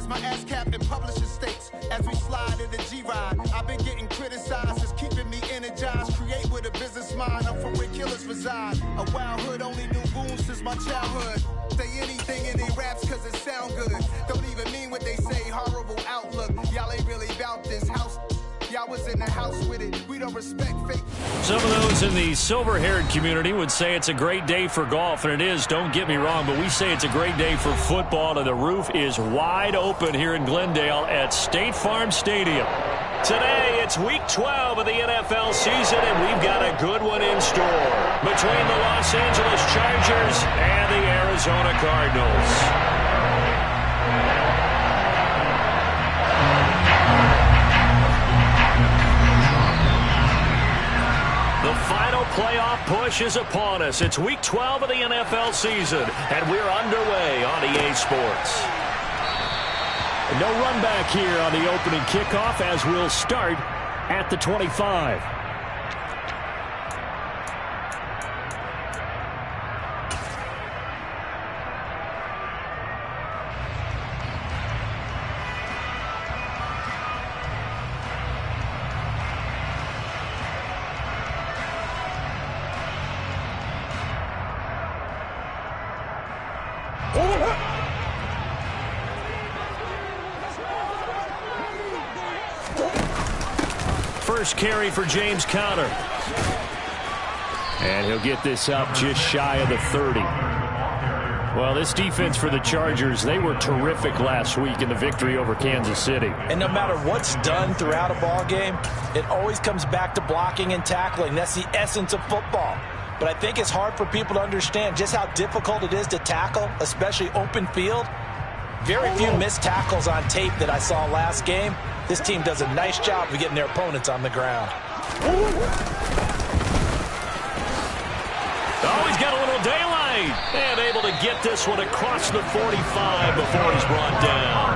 as my ass captain publisher states. As we slide in the G-Ride, I've been getting criticized. It's keeping me energized. Create with a business mind. I'm from where killers reside. A wild hood, only knew goons since my childhood. Say anything in they raps cause it sound good. Don't even mean what they say. Horrible outlook. Y'all ain't really about this house. Y'all was in the house with it. We don't respect fake. Some of those in the silver-haired community would say it's a great day for golf, and it is, don't get me wrong, but we say it's a great day for football, and the roof is wide open here in Glendale at State Farm Stadium. Today, it's Week 12 of the NFL season, and we've got a good one in store between the Los Angeles Chargers and the Arizona Cardinals. The final playoff push is upon us. It's Week 12 of the NFL season, and we're underway on EA Sports. No run back here on the opening kickoff as we'll start at the 25. First carry for James Conner. And he'll get this up just shy of the 30. Well, this defense for the Chargers, they were terrific last week in the victory over Kansas City. And no matter what's done throughout a ball game, it always comes back to blocking and tackling. That's the essence of football. But I think it's hard for people to understand just how difficult it is to tackle, especially open field. Very few missed tackles on tape that I saw last game. This team does a nice job of getting their opponents on the ground. Oh, he's got a little daylight. And able to get this one across the 45 before he's brought down.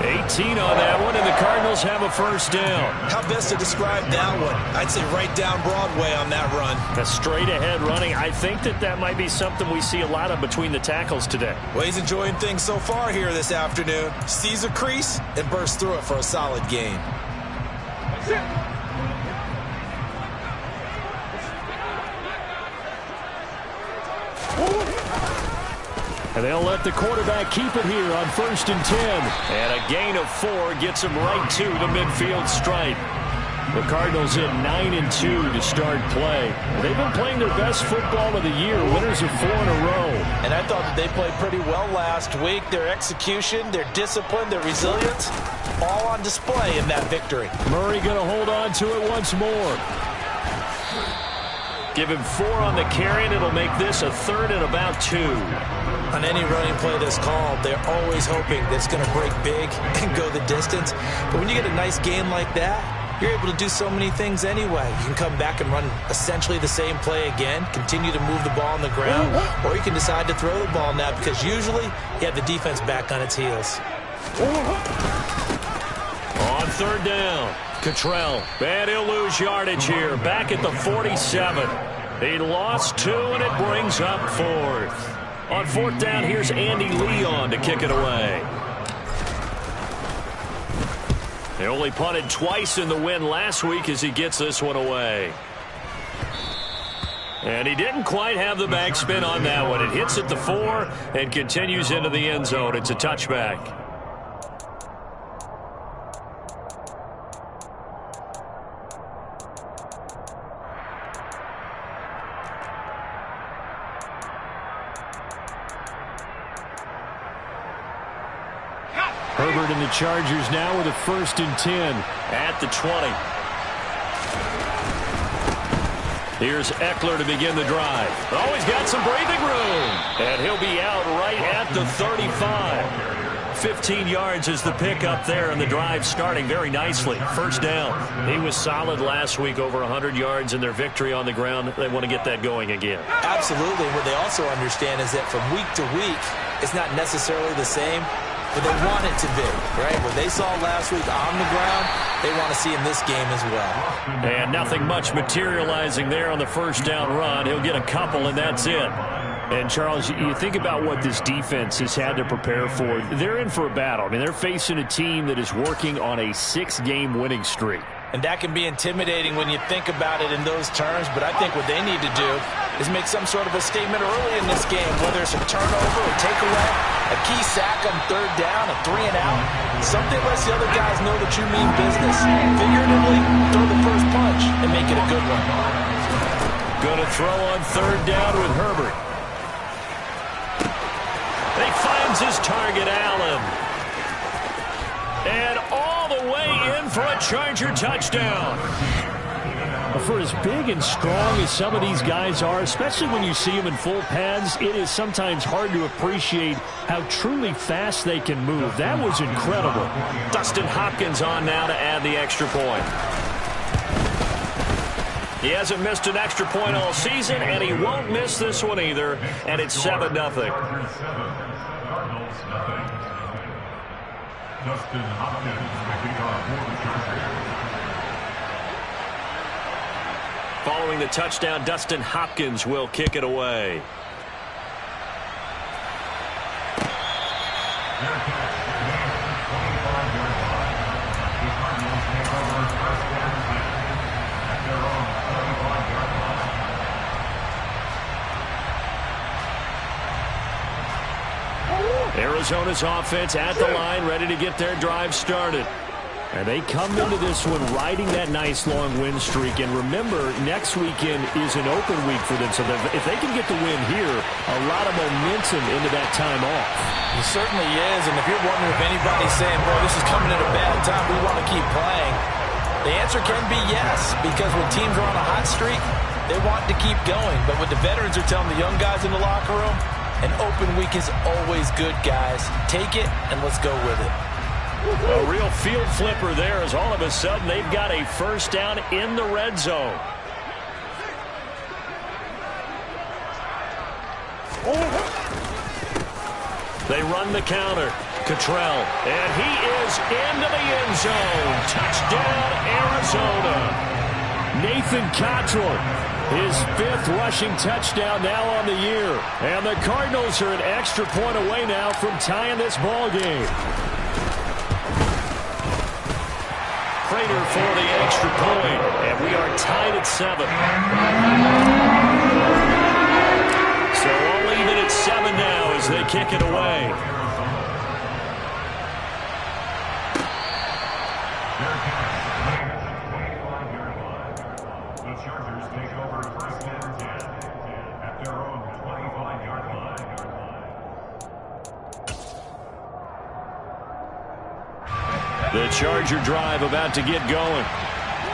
18 on that one, and the Cardinals have a first down. How best to describe that one? I'd say right down Broadway on that run. A straight-ahead running. I think that might be something we see a lot of between the tackles today. Well, he's enjoying things so far here this afternoon. Sees a crease and bursts through it for a solid gain. And they'll let the quarterback keep it here on 1st and 10. And a gain of 4 gets him right to the midfield stripe. The Cardinals in 9-2 to start play. They've been playing their best football of the year, winners of 4 in a row. And I thought that they played pretty well last week. Their execution, their discipline, their resilience, all on display in that victory. Murray going to hold on to it once more. Give him 4 on the carry, and it'll make this a 3rd and about 2. On any running play that's called, they're always hoping that it's going to break big and go the distance. But when you get a nice game like that, you're able to do so many things anyway. You can come back and run essentially the same play again, continue to move the ball on the ground, or you can decide to throw the ball now because usually you have the defense back on its heels. On 3rd down, Cottrell, and he'll lose yardage here, back at the 47. He lost 2, and it brings up 4th. On 4th down, here's Andy Leon to kick it away. They only punted twice in the win last week as he gets this one away. And he didn't quite have the backspin on that one. It hits at the 4 and continues into the end zone. It's a touchback. Herbert and the Chargers now with a 1st and 10 at the 20. Here's Eckler to begin the drive. Oh, he's got some breathing room. And he'll be out right at the 35. 15 yards is the pickup there, and the drive starting very nicely. 1st down. He was solid last week, over 100 yards in their victory on the ground. They want to get that going again. Absolutely. What they also understand is that from week to week, it's not necessarily the same, but they want it to be, right? What they saw last week on the ground, they want to see in this game as well. And nothing much materializing there on the 1st down run. He'll get a couple, and that's it. And, Charles, you think about what this defense has had to prepare for. They're in for a battle. I mean, they're facing a team that is working on a 6-game winning streak. And that can be intimidating when you think about it in those terms, but I think what they need to do is make some sort of a statement early in this game, whether it's a turnover, a takeaway, a key sack on third down, a 3-and-out. Something lets the other guys know that you mean business. Figuratively, throw the first punch and make it a good one. Going to throw on third down with Herbert. He finds his target, Allen. And all the way in for a Charger touchdown. For as big and strong as some of these guys are, especially when you see them in full pads, it is sometimes hard to appreciate how truly fast they can move. That was incredible. Dustin Hopkins on now to add the extra point. He hasn't missed an extra point all season, and he won't miss this one either, and it's 7-0. Dustin Hopkins making our fourth. Following the touchdown, Dustin Hopkins will kick it away. Arizona's offense at the line, ready to get their drive started. And they come into this one riding that nice long win streak. And remember, next weekend is an open week for them. So if they can get the win here, a lot of momentum into that time off. It certainly is. And if you're wondering if anybody's saying, boy, this is coming at a bad time, we want to keep playing, the answer can be yes. Because when teams are on a hot streak, they want to keep going. But what the veterans are telling the young guys in the locker room, an open week is always good, guys. Take it and let's go with it. A real field flipper there as all of a sudden they've got a first down in the red zone. They run the counter. Cottrell, and he is into the end zone. Touchdown, Arizona. Nathan Cottrell, his 5th rushing touchdown now on the year. And the Cardinals are an extra point away now from tying this ball game. Prater for the extra point, and we are tied at 7. So all even at 7 now as they kick it away. The Chargers take over first and 10 at their own 25-yard line. The Charger drive about to get going.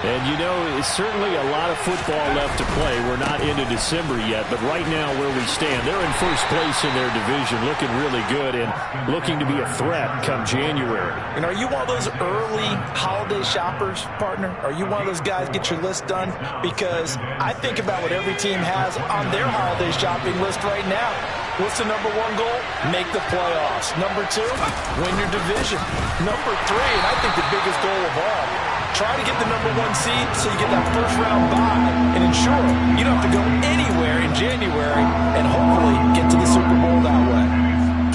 And, you know, it's certainly a lot of football left to play. We're not into December yet, but right now where we stand, they're in first place in their division, looking really good and looking to be a threat come January. And are you one of those early holiday shoppers, partner? Are you one of those guys get your list done? Because I think about what every team has on their holiday shopping list right now. What's the number 1 goal? Make the playoffs. Number 2, win your division. Number 3, and I think the biggest goal of all, try to get the number 1 seed so you get that first-round bye and ensure you don't have to go anywhere in January and hopefully get to the Super Bowl that way.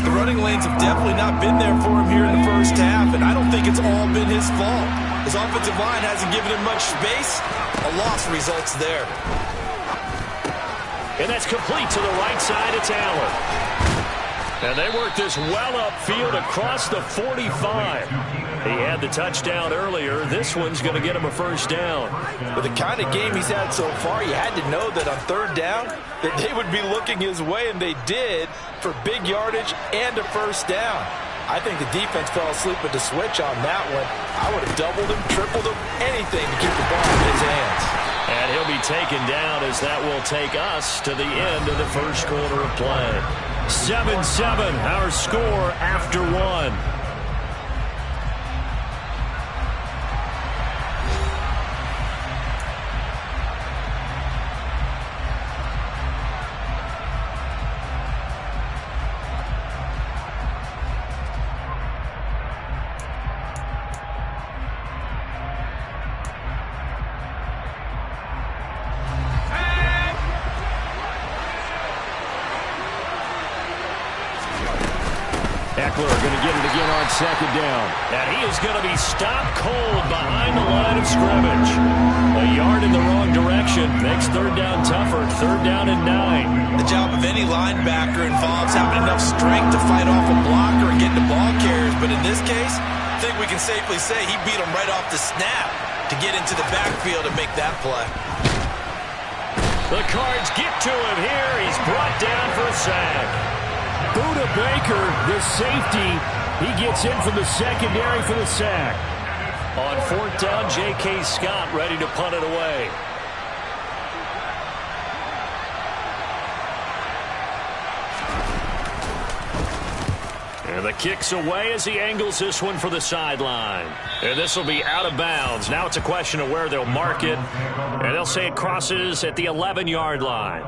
The running lanes have definitely not been there for him here in the first half, and I don't think it's all been his fault. His offensive line hasn't given him much space. A loss results there. And that's complete to the right side. It's Allen. And they work this well upfield across the 45. He had the touchdown earlier. This one's going to get him a first down. With the kind of game he's had so far, you had to know that on third down that they would be looking his way, and they did, for big yardage and a first down. I think the defense fell asleep at the switch on that one. I would have doubled him, tripled him, anything to keep the ball in his hands. And he'll be taken down as that will take us to the end of the first quarter of play. 7-7, our score after 1. Ekeler going to get it again on second down. And he is going to be stopped cold behind the line of scrimmage. A yard in the wrong direction makes third down tougher. Third down and 9. The job of any linebacker involves having enough strength to fight off a blocker and get the ball carriers. But in this case, I think we can safely say he beat him right off the snap to get into the backfield and make that play. The Cards get to him here. He's brought down for a sack. Budda Baker, the safety, he gets in from the secondary for the sack. On fourth down, J.K. Scott ready to punt it away. And the kick's away as he angles this one for the sideline. And this will be out of bounds. Now it's a question of where they'll mark it. And they'll say it crosses at the 11-yard line.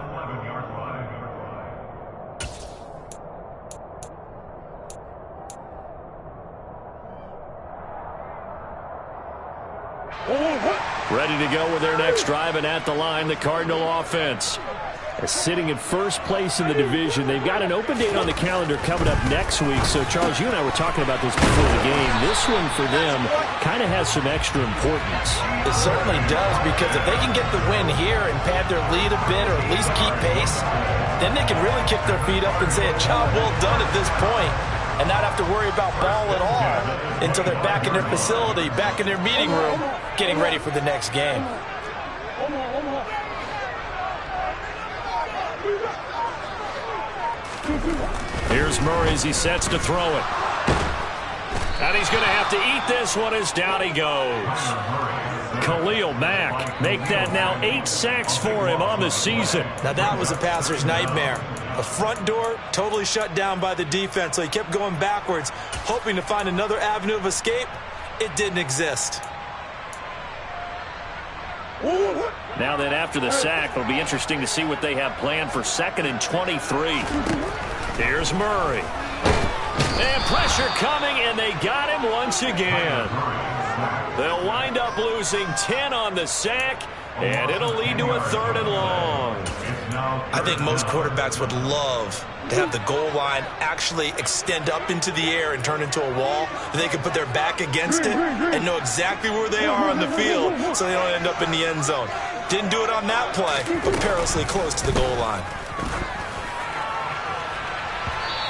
Ready to go with their next drive, and at the line, the Cardinal offense. Sitting in first place in the division. They've got an open date on the calendar coming up next week. So, Charles, you and I were talking about this before the game. This one for them kind of has some extra importance. It certainly does, because if they can get the win here and pad their lead a bit or at least keep pace, then they can really kick their feet up and say a job well done at this point and not have to worry about ball at all until they're back in their facility, back in their meeting room, getting ready for the next game. Here's Murray as he sets to throw it. And he's going to have to eat this one as down he goes. Khalil Mack make that now 8 sacks for him on the season. Now that was a passer's nightmare. A front door totally shut down by the defense, so he kept going backwards, hoping to find another avenue of escape. It didn't exist. Now then, after the sack, it'll be interesting to see what they have planned for 2nd and 23. Here's Murray. And pressure coming, and they got him once again. They'll wind up losing 10 on the sack, and it'll lead to a 3rd and long. I think most quarterbacks would love to have the goal line actually extend up into the air and turn into a wall. They can put their back against it and know exactly where they are on the field so they don't end up in the end zone. Didn't do it on that play, but perilously close to the goal line.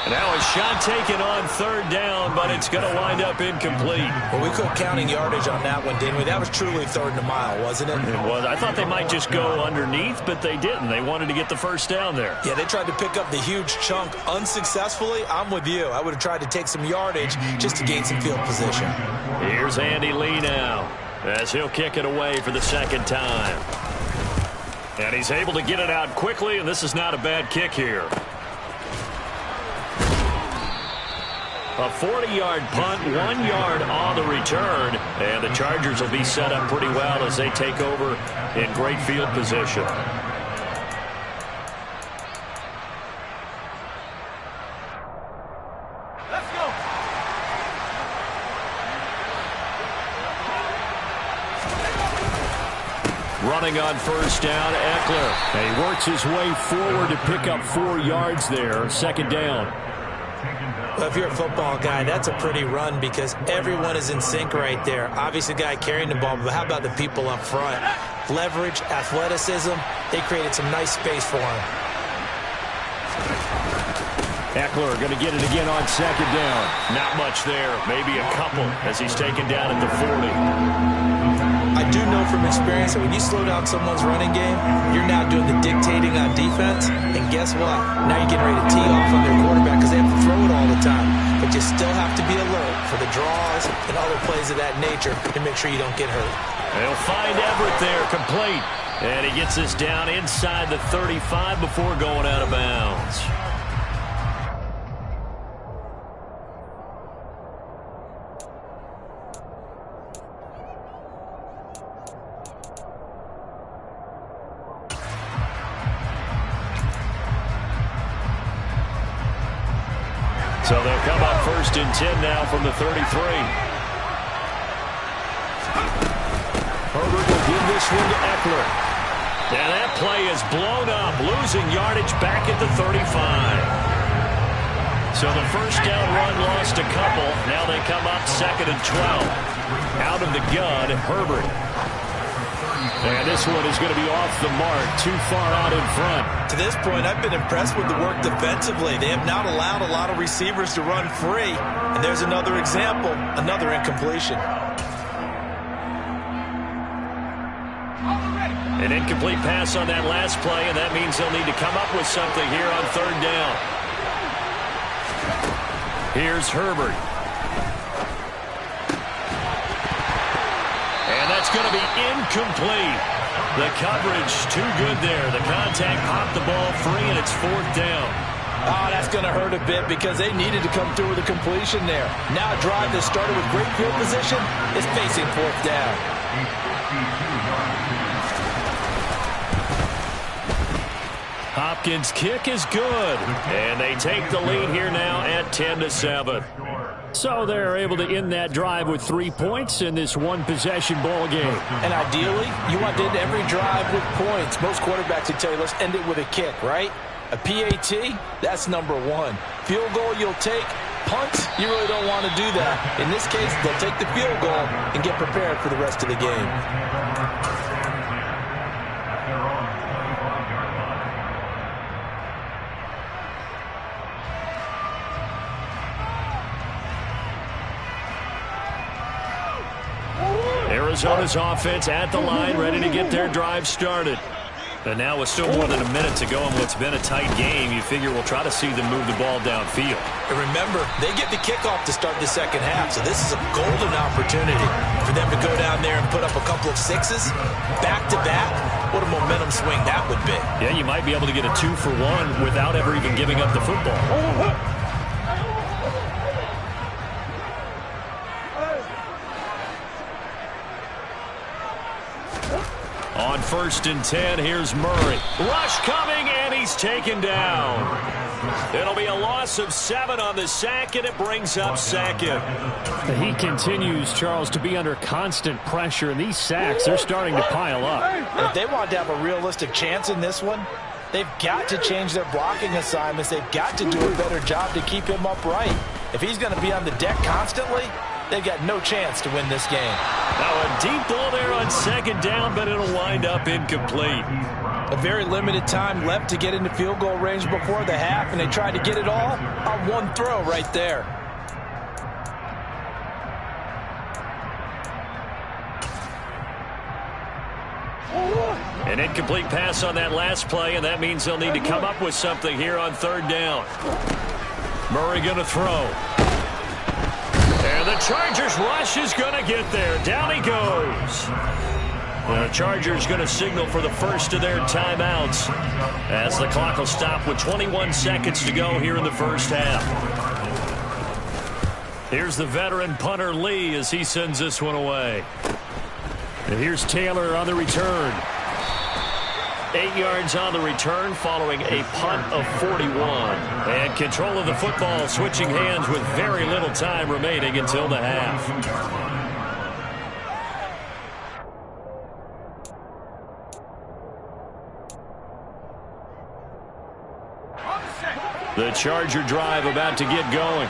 Now a shot taken on 3rd down, but it's going to wind up incomplete. Well, we quit counting yardage on that one, didn't we? That was truly 3rd and a mile, wasn't it? It was. I thought they might just go underneath, but they didn't. They wanted to get the first down there. Yeah, they tried to pick up the huge chunk unsuccessfully. I'm with you. I would have tried to take some yardage just to gain some field position. Here's Andy Lee now as he'll kick it away for the 2nd time. And he's able to get it out quickly, and this is not a bad kick here. A 40-yard punt, 1 yard on the return, and the Chargers will be set up pretty well as they take over in great field position. Let's go. Running on first down, Ekeler. And he works his way forward to pick up 4 yards there, 2nd down. Well, if you're a football guy, that's a pretty run because everyone is in sync right there. Obviously, the guy carrying the ball, but how about the people up front? Leverage, athleticism, they created some nice space for him. Ekeler going to get it again on 2nd down. Not much there, maybe a couple as he's taken down at the 40. I do know from experience that when you slow down someone's running game, you're now doing the dictating on defense. And guess what? Now you're getting ready to tee off on their quarterback because they have to throw it all the time. But you still have to be alert for the draws and other plays of that nature to make sure you don't get hurt. They'll find Everett there, complete. And he gets this down inside the 35 before going out of bounds. So they'll come up 1st and 10 now from the 33. Herbert will give this one to Ekeler. And that play is blown up, losing yardage back at the 35. So the first down run lost a couple. Now they come up 2nd and 12. Out of the gun, Herbert. And this one is going to be off the mark, too far out in front. To this point, I've been impressed with the work defensively. They have not allowed a lot of receivers to run free. And there's another example, another incompletion. An incomplete pass on that last play, and that means they'll need to come up with something here on 3rd down. Here's Herbert. And that's going to be incomplete. The coverage too good there. The contact popped the ball free, and it's 4th down. Oh, that's going to hurt a bit because they needed to come through with a completion there. Now a drive that started with great field position is facing 4th down. Hopkins' kick is good, and they take the lead here now at 10-7. So they're able to end that drive with 3 points in this one-possession ball game. And ideally, you want to end every drive with points. Most quarterbacks would tell you, let's end it with a kick, right? A PAT, that's number 1. Field goal you'll take. Punts, you really don't want to do that. In this case, they'll take the field goal and get prepared for the rest of the game. Arizona's offense at the line, ready to get their drive started. And now with still more than a minute to go in what's been a tight game, you figure we'll try to see them move the ball downfield. And remember, they get the kickoff to start the second half, so this is a golden opportunity for them to go down there and put up a couple of sixes back-to-back. What a momentum swing that would be. Yeah, you might be able to get a 2-for-1 without ever even giving up the football. On 1st and 10, here's Murray. Rush coming, and he's taken down. It'll be a loss of 7 on the sack, and it brings up 2nd. He continues, Charles, to be under constant pressure, and these sacks, they're starting to pile up. And if they want to have a realistic chance in this one, they've got to change their blocking assignments. They've got to do a better job to keep him upright. If he's going to be on the deck constantly, they've got no chance to win this game. Now a deep ball there on 2nd down, but it'll wind up incomplete. A very limited time left to get into field goal range before the half, and they tried to get it all on one throw right there. An incomplete pass on that last play, and that means they'll need to come up with something here on 3rd down. Murray going to throw. And the Chargers rush is going to get there. Down he goes. The Chargers going to signal for the first of their timeouts as the clock will stop with 21 seconds to go here in the first half. Here's the veteran punter Lee as he sends this one away. And here's Taylor on the return. 8 yards on the return following a punt of 41. And control of the football switching hands with very little time remaining until the half. The Charger drive about to get going.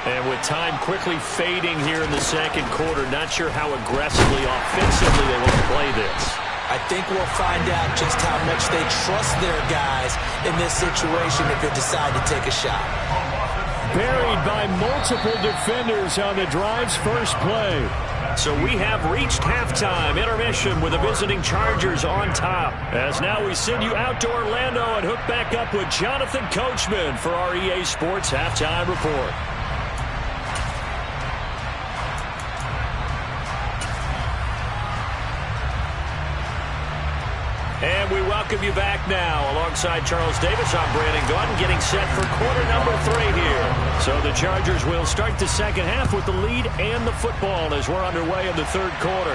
And with time quickly fading here in the second quarter, not sure how aggressively, offensively they want to play this. I think we'll find out just how much they trust their guys in this situation if they decide to take a shot. Buried by multiple defenders on the drive's first play. So we have reached halftime intermission with the visiting Chargers on top. As now we send you out to Orlando and hook back up with Jonathan Coachman for our EA Sports Halftime Report. And we welcome you back now. Alongside Charles Davis, I'm Brandon Gaudin, getting set for quarter number 3 here. So the Chargers will start the second half with the lead and the football as we're underway in the third quarter.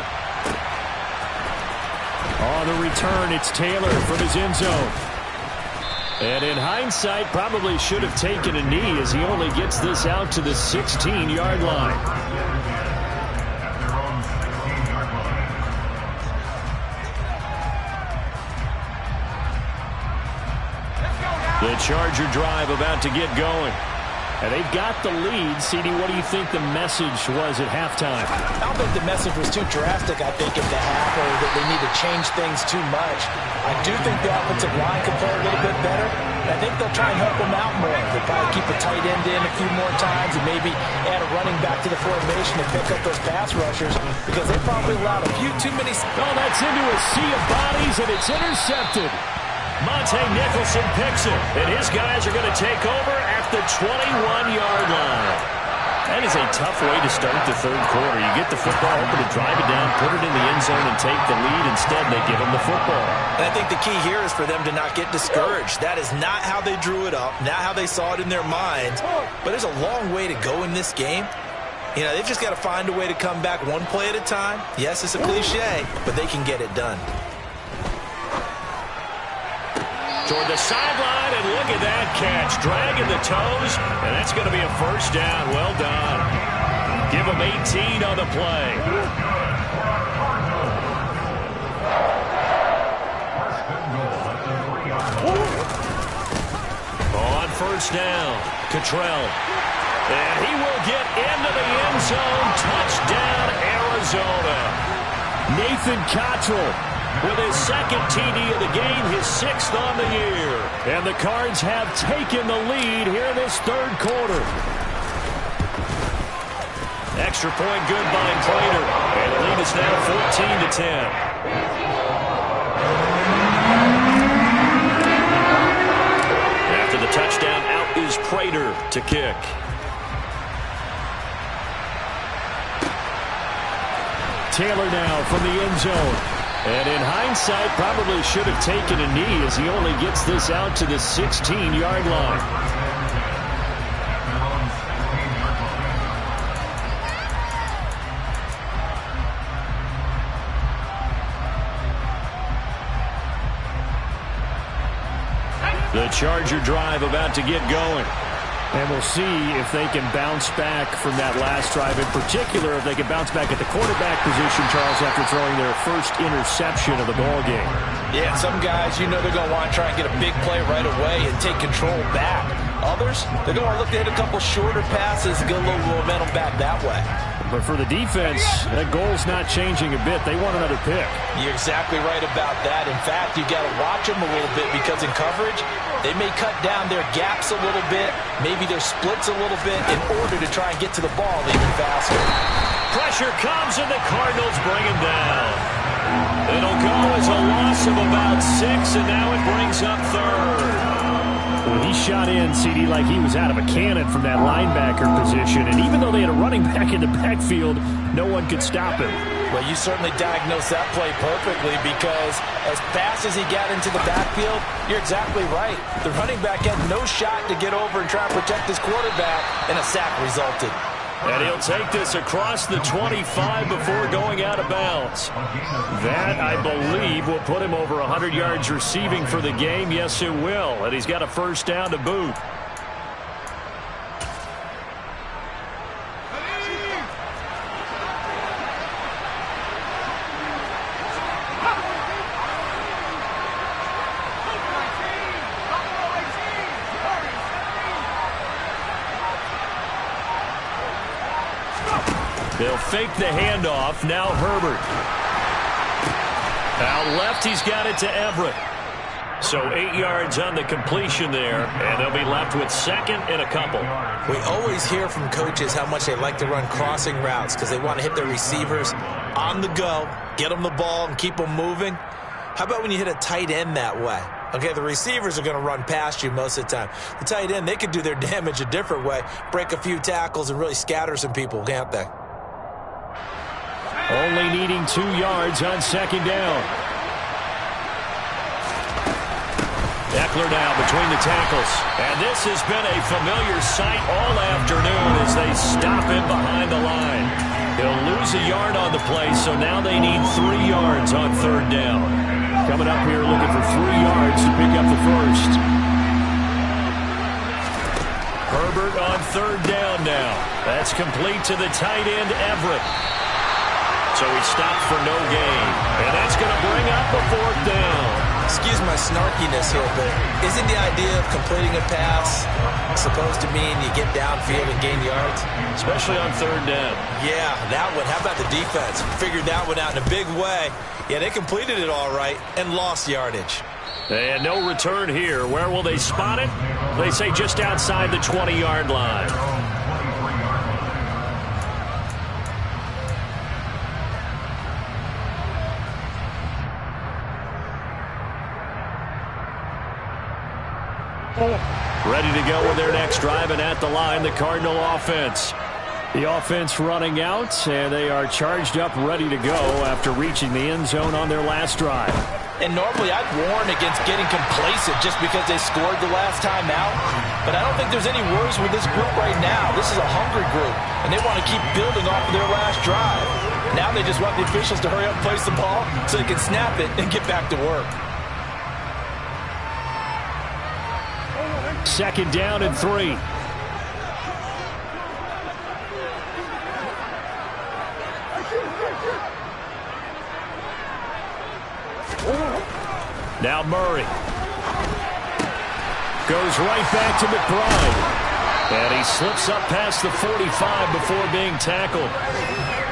On the return, it's Taylor from his end zone. And in hindsight, probably should have taken a knee as he only gets this out to the 16-yard line. The Charger drive about to get going. And they've got the lead. CD, what do you think the message was at halftime? I don't think the message was too drastic, I think, at the half, or that they need to change things too much. I do think the offensive line can play a little bit better. And I think they'll try and help them out more. They'll probably keep a tight end in a few more times and maybe add a running back to the formation to pick up those pass rushers because they probably allowed a few too many. Oh, that's into a sea of bodies, and it's intercepted. Monte Nicholson picks it, and his guys are going to take over at the 21-yard line. That is a tough way to start the third quarter. You get the football, open to drive it down, put it in the end zone, and take the lead. Instead, they give them the football. And I think the key here is for them to not get discouraged. That is not how they drew it up, not how they saw it in their minds. But there's a long way to go in this game. You know, they've just got to find a way to come back one play at a time. Yes, it's a cliche, but they can get it done. Toward the sideline, and look at that catch. Dragging the toes, and that's going to be a first down. Well done. Give them 18 on the play. On first down, Cottrell. And he will get into the end zone. Touchdown, Arizona. Nathan Cottrell with his second TD of the game, his 6th on the year. And the Cards have taken the lead here in this third quarter. Extra point good by Prater. And the lead is now 14-10. After the touchdown, out is Prater to kick. Taylor now from the end zone. And in hindsight, probably should have taken a knee as he only gets this out to the 16-yard line. The Charger drive about to get going. And we'll see if they can bounce back from that last drive. In particular, if they can bounce back at the quarterback position, Charles, after throwing their first interception of the ball game. Yeah, some guys, you know they're going to want to try and get a big play right away and take control back. Others, they're going to look to hit a couple shorter passes and get a little momentum back that way. But for the defense, that goal's not changing a bit. They want another pick. You're exactly right about that. In fact, you got to watch them a little bit because in coverage, they may cut down their gaps a little bit, maybe their splits a little bit in order to try and get to the ball even faster. Pressure comes and the Cardinals bring him down. It'll go as a loss of about 6, and now it brings up third. Well, he shot in, CD, like he was out of a cannon from that linebacker position. And even though they had a running back in the backfield, no one could stop him. Well, you certainly diagnosed that play perfectly because as fast as he got into the backfield, you're exactly right. The running back had no shot to get over and try and protect his quarterback, and a sack resulted. And he'll take this across the 25 before going out of bounds. That, I believe, will put him over 100 yards receiving for the game. Yes, it will. And he's got a first down to boot. They'll fake the handoff. Now Herbert. Out left, he's got it to Everett. So 8 yards on the completion there, and they'll be left with second and a couple. We always hear from coaches how much they like to run crossing routes because they want to hit their receivers on the go, get them the ball, and keep them moving. How about when you hit a tight end that way? Okay, the receivers are going to run past you most of the time. The tight end, they could do their damage a different way, break a few tackles, and really scatter some people, can't they? Only needing 2 yards on second down. Eckler now between the tackles. And this has been a familiar sight all afternoon as they stop him behind the line. He'll lose a yard on the play, so now they need 3 yards on third down. Coming up here looking for 3 yards to pick up the first. Herbert on third down now. That's complete to the tight end, Everett. So he stopped for no gain. And that's going to bring up a fourth down. Excuse my snarkiness here, but isn't the idea of completing a pass supposed to mean you get downfield and gain yards? Especially on third down. Yeah, that one. How about the defense? Figured that one out in a big way. Yeah, they completed it all right and lost yardage. And no return here. Where will they spot it? They say just outside the 20-yard line. Ready to go with their next drive, and at the line, the Cardinal offense. The offense running out, and they are charged up, ready to go after reaching the end zone on their last drive. And normally I'd warn against getting complacent just because they scored the last time out. But I don't think there's any worries with this group right now. This is a hungry group, and they want to keep building off of their last drive. Now they just want the officials to hurry up and place the ball so they can snap it and get back to work. Second down and 3. Now Murray goes right back to McBride. And he slips up past the 45 before being tackled.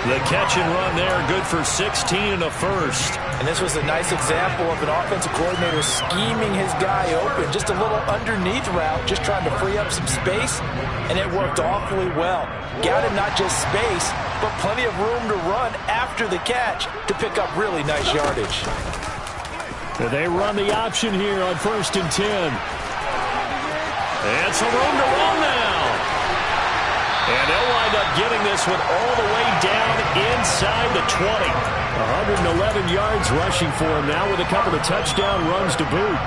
The catch and run there, good for 16 and a first. And this was a nice example of an offensive coordinator scheming his guy open. Just a little underneath route, just trying to free up some space, and it worked awfully well. Got him not just space, but plenty of room to run after the catch to pick up really nice yardage. They run the option here on 1st and 10. And some room to run now. And they'll wind up getting this one all the way down inside the 20. 111 yards rushing for him now with a couple of touchdown runs to boot.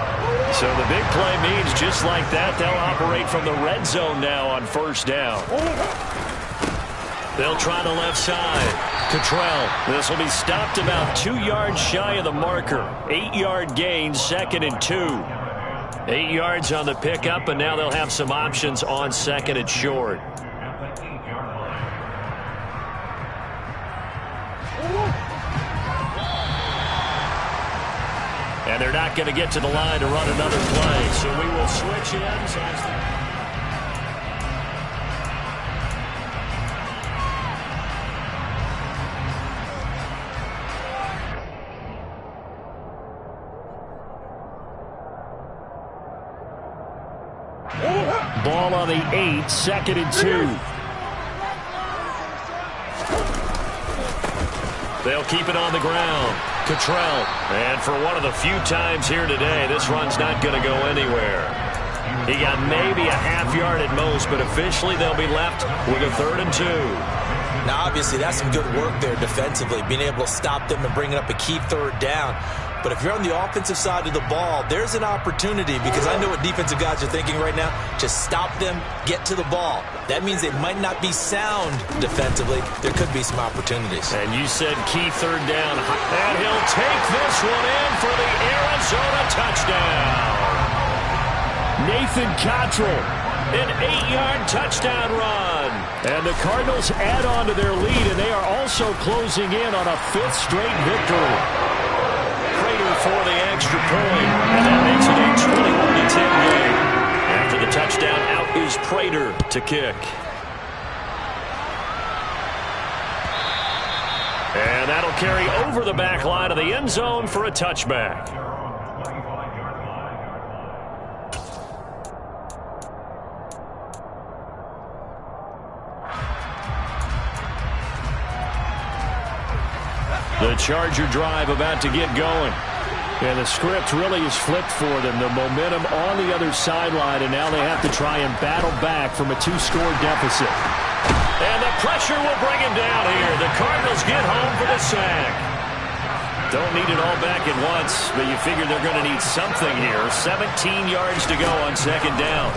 So the big play means just like that, they'll operate from the red zone now on 1st down. They'll try the left side. Cottrell. This will be stopped about 2 yards shy of the marker. 8-yard gain, 2nd and 2. 8 yards on the pickup, and now they'll have some options on 2nd and short. And they're not going to get to the line to run another play, so we will switch ends. Ball on the 8, 2nd and 2. They'll keep it on the ground. Cottrell. And for one of the few times here today, this run's not going to go anywhere. He got maybe a half yard at most, but officially they'll be left with a 3rd and 2. Now, obviously, that's some good work there defensively, being able to stop them and bringing up a key 3rd down. But if you're on the offensive side of the ball, there's an opportunity, because I know what defensive guys are thinking right now. Just stop them, get to the ball. That means they might not be sound defensively. There could be some opportunities. And you said key 3rd down. And he'll take this one in for the Arizona touchdown. Nathan Cottrell, an 8-yard touchdown run. And the Cardinals add on to their lead, and they are also closing in on a 5th straight victory. For the extra point, and that makes it a 21-10 game. After the touchdown, out is Prater to kick. And that'll carry over the back line of the end zone for a touchback. The Charger drive about to get going. And the script really is flipped for them. The momentum on the other sideline, and now they have to try and battle back from a 2-score deficit. And the pressure will bring him down here. The Cardinals get home for the sack. Don't need it all back at once, but you figure they're going to need something here. 17 yards to go on 2nd down.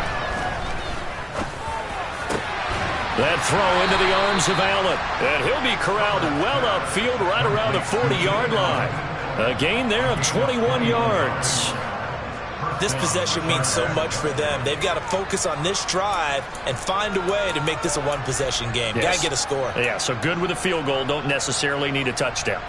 That throw into the arms of Allen. And he'll be corralled well upfield right around the 40-yard line. A gain there of 21 yards. This possession means so much for them. They've got to focus on this drive and find a way to make this a one-possession game. Yes. Got to get a score. Yeah, so good with a field goal. Don't necessarily need a touchdown.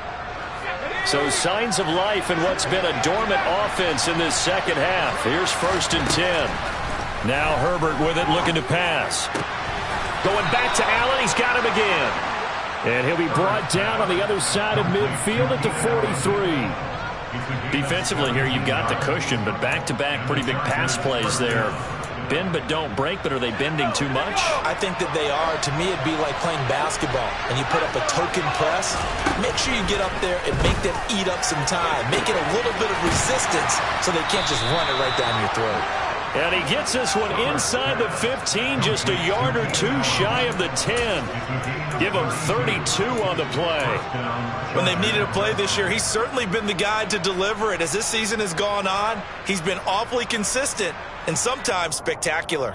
So signs of life in what's been a dormant offense in this second half. Here's 1st and 10. Now Herbert with it, looking to pass. Going back to Allen. He's got him again. And he'll be brought down on the other side of midfield at the 43. Defensively here, you've got the cushion, but back-to-back pretty big pass plays there. Bend but don't break, but are they bending too much? I think that they are. To me, it'd be like playing basketball, and you put up a token press. Make sure you get up there and make them eat up some time. Make it a little bit of resistance so they can't just run it right down your throat. And he gets this one inside the 15, just a yard or two shy of the 10. Give him 32 on the play. When they've needed a play this year, he's certainly been the guy to deliver it. As this season has gone on, he's been awfully consistent and sometimes spectacular.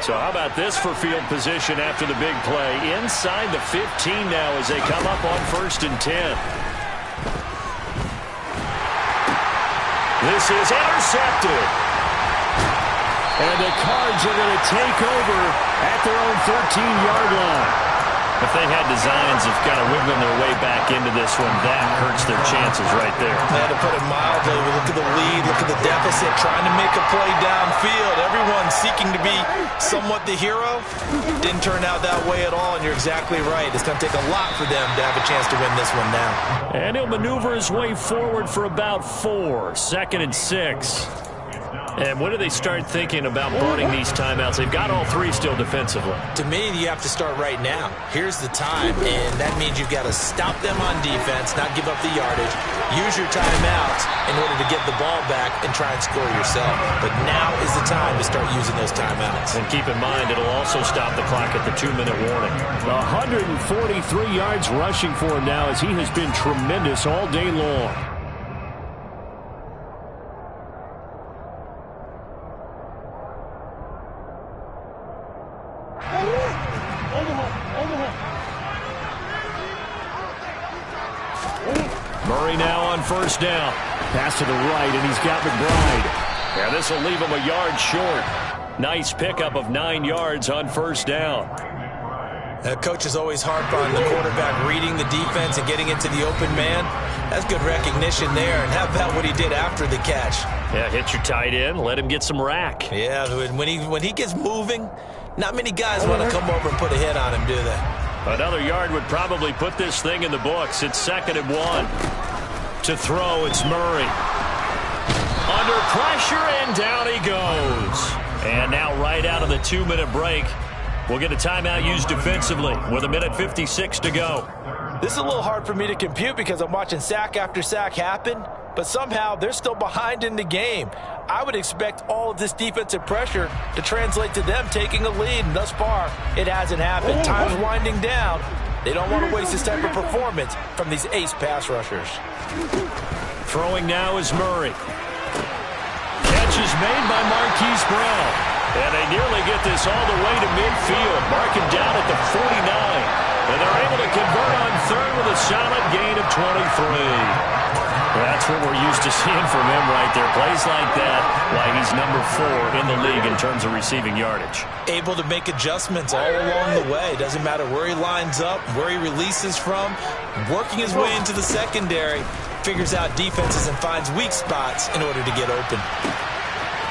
So how about this for field position after the big play? Inside the 15 now as they come up on 1st and 10. This is intercepted. And the Cards are going to take over at their own 13-yard line. If they had designs of kind of wiggling their way back into this one, that hurts their chances right there. They had to put it mildly. Look at the lead, look at the deficit, trying to make a play downfield. Everyone seeking to be somewhat the hero. Didn't turn out that way at all, and you're exactly right. It's going to take a lot for them to have a chance to win this one now. And he'll maneuver his way forward for about 4. 2nd and 6. And when do they start thinking about burning these timeouts? They've got all 3 still defensively. To me, you have to start right now. Here's the time, and that means you've got to stop them on defense, not give up the yardage. Use your timeouts in order to get the ball back and try and score yourself. But now is the time to start using those timeouts. And keep in mind, it'll also stop the clock at the 2-minute warning. 143 yards rushing for him now as he has been tremendous all day long. Murray now on 1st down. Pass to the right, and he's got McBride. Yeah, this will leave him a yard short. Nice pickup of 9 yards on 1st down. Coach is always harp on the quarterback reading the defense and getting into the open man. That's good recognition there, and how about what he did after the catch? Yeah, hit your tight end, let him get some rack. Yeah, when he gets moving, not many guys want to come over and put a hit on him, do they? Another yard would probably put this thing in the books. It's 2nd and 1. To throw, it's Murray. Under pressure, and down he goes. And now right out of the 2-minute break, we'll get a timeout used defensively with 1:56 to go. This is a little hard for me to compute because I'm watching sack after sack happen, but somehow they're still behind in the game. I would expect all of this defensive pressure to translate to them taking a lead, and thus far, it hasn't happened. Time's winding down. They don't want to waste this type of performance from these ace pass rushers. Throwing now is Murray. Catch is made by Marquise Brown. And they nearly get this all the way to midfield. Mark him down at the 49. And they're able to convert on 3rd with a solid gain of 23. That's what we're used to seeing from him right there. Plays like that, why he's number 4 in the league in terms of receiving yardage. Able to make adjustments all along the way. Doesn't matter where he lines up, where he releases from. Working his way into the secondary. Figures out defenses and finds weak spots in order to get open.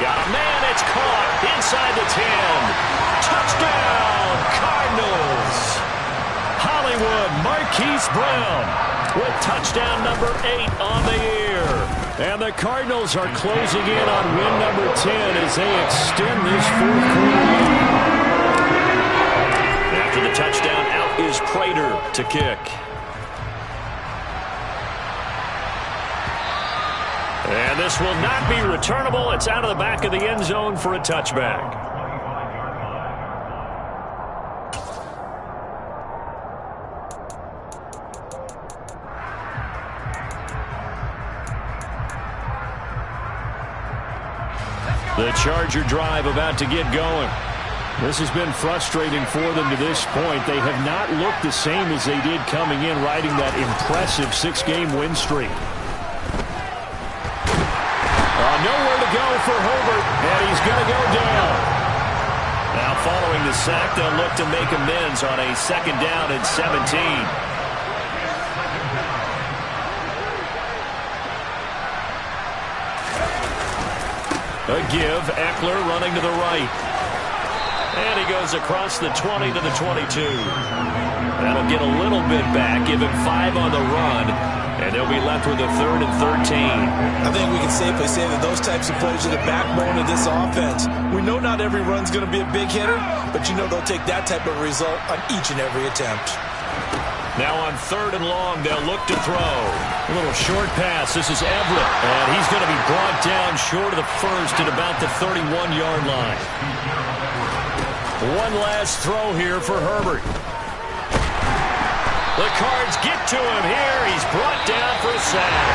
Got a man, it's caught inside the 10. Touchdown, Cardinals. Hollywood Marquise Brown with touchdown number 8 on the year. And the Cardinals are closing in on win number 10 as they extend this 4th quarter lead. After the touchdown, out is Prater to kick. And this will not be returnable. It's out of the back of the end zone for a touchback. The Charger drive about to get going. This has been frustrating for them to this point. They have not looked the same as they did coming in, riding that impressive 6-game win streak. Nowhere to go for Herbert, and he's going to go down. Now following the sack, they'll look to make amends on a 2nd down and 17. A give, Eckler running to the right. And he goes across the 20 to the 22. That'll get a little bit back, give him 5 on the run, and they'll be left with a 3rd and 13. I think we can safely say that those types of plays are the backbone of this offense. We know not every run's going to be a big hitter, but you know they'll take that type of result on each and every attempt. Now on 3rd and long, they'll look to throw. A little short pass. This is Everett, and he's going to be brought down short of the first at about the 31-yard line. One last throw here for Herbert. The Cards get to him here. He's brought down for a sack.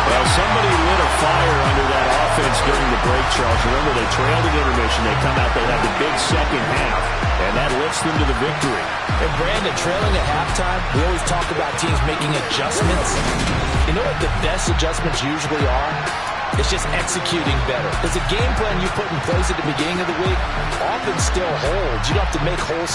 Well, somebody lit a fire under that offense during the break, Charles. Remember, they trailed at intermission. They come out, they have the big second half, and that lifts them to the victory. And Brandon, trailing at halftime, we always talk about teams making adjustments. You know what the best adjustments usually are? It's just executing better. There's a game plan you put in place at the beginning of the week often still holds. You don't have to make whole